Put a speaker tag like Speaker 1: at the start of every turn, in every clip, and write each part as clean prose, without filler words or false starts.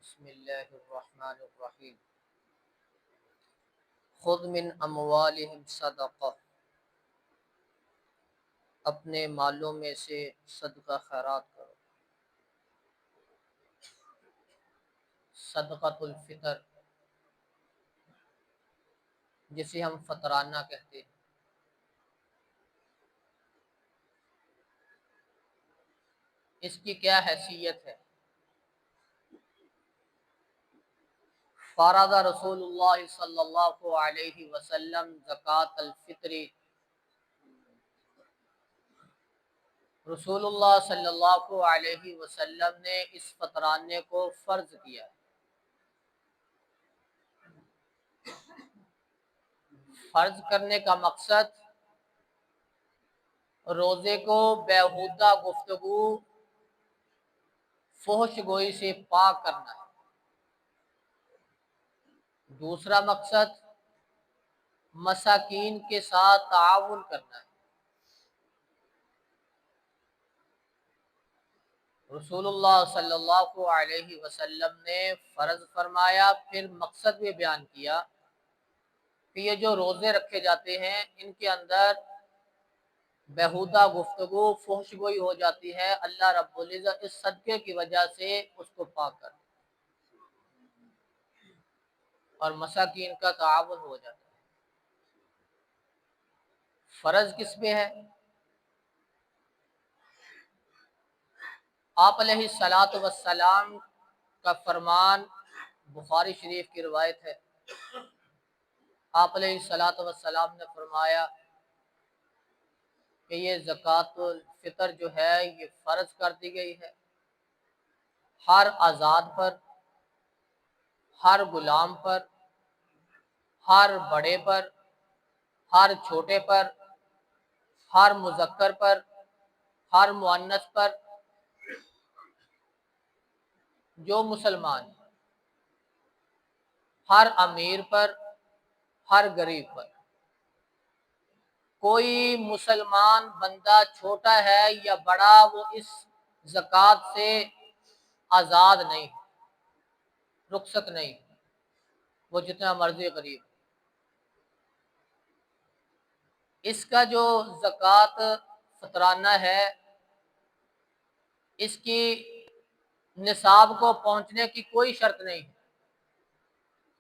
Speaker 1: بسم اللہ الرحمن الرحیم خذ من اموالہم صدقہ، اپنے مالوں میں سے صدقہ خیرات کرو۔ صدقۃ الفطر جسے ہم فطرانہ کہتے ہیں، اس کی کیا حیثیت ہے؟ فرض رسول اللہ صلی اللہ علیہ وسلم زکوٰۃ الفطر، رسول اللہ صلی اللہ علیہ وسلم نے اس فطرانے کو فرض کیا۔ فرض کرنے کا مقصد روزے کو بیہودہ گفتگو، فحش گوئی سے پاک کرنا ہے۔ دوسرا مقصد مساکین کے ساتھ تعاون کرنا ہے۔ رسول اللہ صلی اللہ علیہ وسلم نے فرض فرمایا، پھر مقصد بھی بیان کیا کہ یہ جو روزے رکھے جاتے ہیں ان کے اندر بیہودہ گفتگو، فحش گوئی ہو جاتی ہے، اللہ رب العزت اس صدقے کی وجہ سے اس کو پاک کر اور مساکین کا تعاون ہو جاتا ہے۔ فرض کس پہ ہے؟ آپ علیہ الصلاۃ والسلام کا فرمان بخاری شریف کی روایت ہے۔ آپ علیہ الصلاۃ والسلام نے فرمایا کہ یہ زکوٰۃ الفطر جو ہے یہ فرض کر دی گئی ہے ہر آزاد پر، ہر غلام پر، ہر بڑے پر، ہر چھوٹے پر، ہر مذکر پر، ہر مؤنث پر، جو مسلمان، ہر امیر پر، ہر غریب پر۔ کوئی مسلمان بندہ چھوٹا ہے یا بڑا، وہ اس زکوٰۃ سے آزاد نہیں، رخصت نہیں، وہ جتنا مرضی غریب۔ اس کا جو زکوٰۃ فطرانہ ہے، اس کی نصاب کو پہنچنے کی کوئی شرط نہیں ہے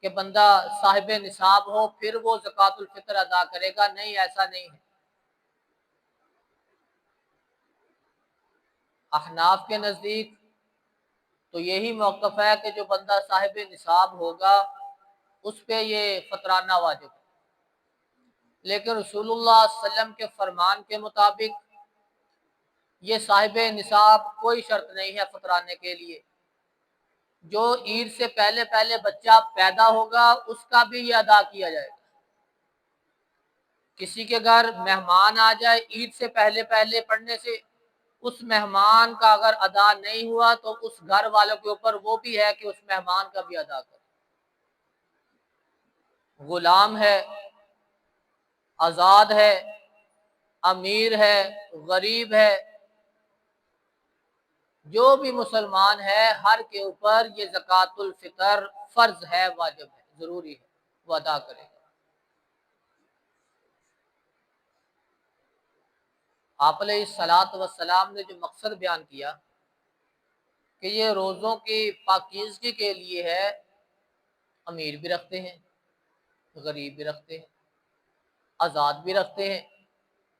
Speaker 1: کہ بندہ صاحب نصاب ہو پھر وہ زکوٰۃ الفطر ادا کرے گا، نہیں، ایسا نہیں ہے۔ احناف کے نزدیک تو یہی موقف ہے کہ جو بندہ صاحب نصاب ہوگا اس پہ یہ فطرانہ واجب ہے، لیکن رسول اللہ صلی اللہ علیہ وسلم کے فرمان کے مطابق یہ صاحب نصاب کوئی شرط نہیں ہے فطرانے کے لیے۔ جو عید سے پہلے پہلے بچہ پیدا ہوگا اس کا بھی یہ ادا کیا جائے گا۔ کسی کے گھر مہمان آ جائے عید سے پہلے پہلے پڑھنے سے، اس مہمان کا اگر ادا نہیں ہوا تو اس گھر والوں کے اوپر وہ بھی ہے کہ اس مہمان کا بھی ادا کرے۔ غلام ہے، آزاد ہے، امیر ہے، غریب ہے، جو بھی مسلمان ہے ہر کے اوپر یہ زکوٰۃ الفطر فرض ہے، واجب ہے، ضروری ہے، وہ ادا کرے گا۔ آپ علیہ الصلاۃ والسلام نے جو مقصد بیان کیا کہ یہ روزوں کی پاکیزگی کے لیے ہے، امیر بھی رکھتے ہیں، غریب بھی رکھتے ہیں، آزاد بھی رکھتے ہیں،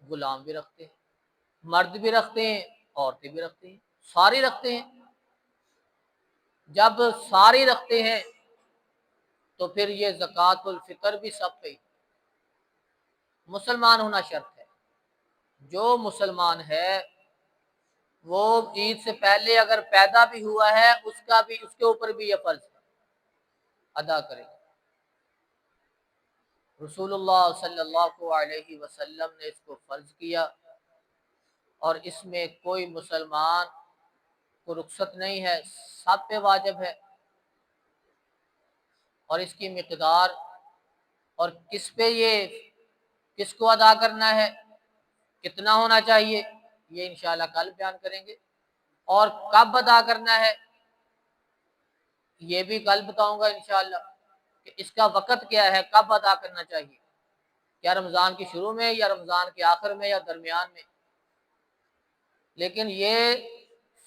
Speaker 1: غلام بھی رکھتے ہیں، مرد بھی رکھتے ہیں، عورتیں بھی رکھتے ہیں، ساری رکھتے ہیں۔ جب ساری رکھتے ہیں تو پھر یہ زکوٰۃ الفطر بھی سب پہ مسلمان ہونا شرط ہے۔ جو مسلمان ہے وہ عید سے پہلے اگر پیدا بھی ہوا ہے اس کے اوپر بھی یہ فرض ہے، ادا کرے گا۔ رسول اللہ صلی اللہ علیہ وسلم نے اس کو فرض کیا اور اس میں کوئی مسلمان کو رخصت نہیں ہے، سب پہ واجب ہے۔ اور اس کی مقدار اور کس پہ یہ کس کو ادا کرنا ہے، کتنا ہونا چاہیے، یہ انشاءاللہ کل بیان کریں گے۔ اور کب ادا کرنا ہے یہ بھی کل بتاؤں گا انشاءاللہ کہ اس کا وقت کیا ہے، کب ادا کرنا چاہیے، یا رمضان کی شروع میں یا رمضان کے آخر میں یا درمیان میں۔ لیکن یہ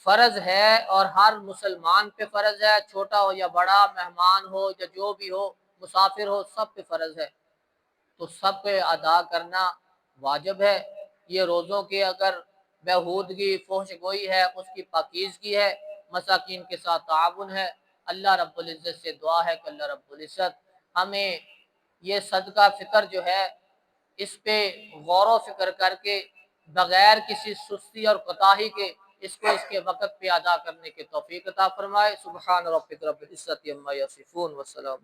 Speaker 1: فرض ہے اور ہر مسلمان پہ فرض ہے، چھوٹا ہو یا بڑا، مہمان ہو یا جو بھی ہو، مسافر ہو، سب پہ فرض ہے، تو سب پہ ادا کرنا واجب ہے۔ یہ روزوں کے اگر بہودگی، فحش گوئی ہے، اس کی پاکیزگی ہے، مساکین کے ساتھ تعاون ہے۔ اللہ رب العزت سے دعا ہے کہ اللہ رب العزت ہمیں یہ صدقہ فطر جو ہے اس پہ غور و فکر کر کے بغیر کسی سستی اور کوتاہی کے اس کو اس کے وقت پہ ادا کرنے کے توفیق عطا فرمائے۔ سبحان ربک رب العزت عما یصفون، والسلام۔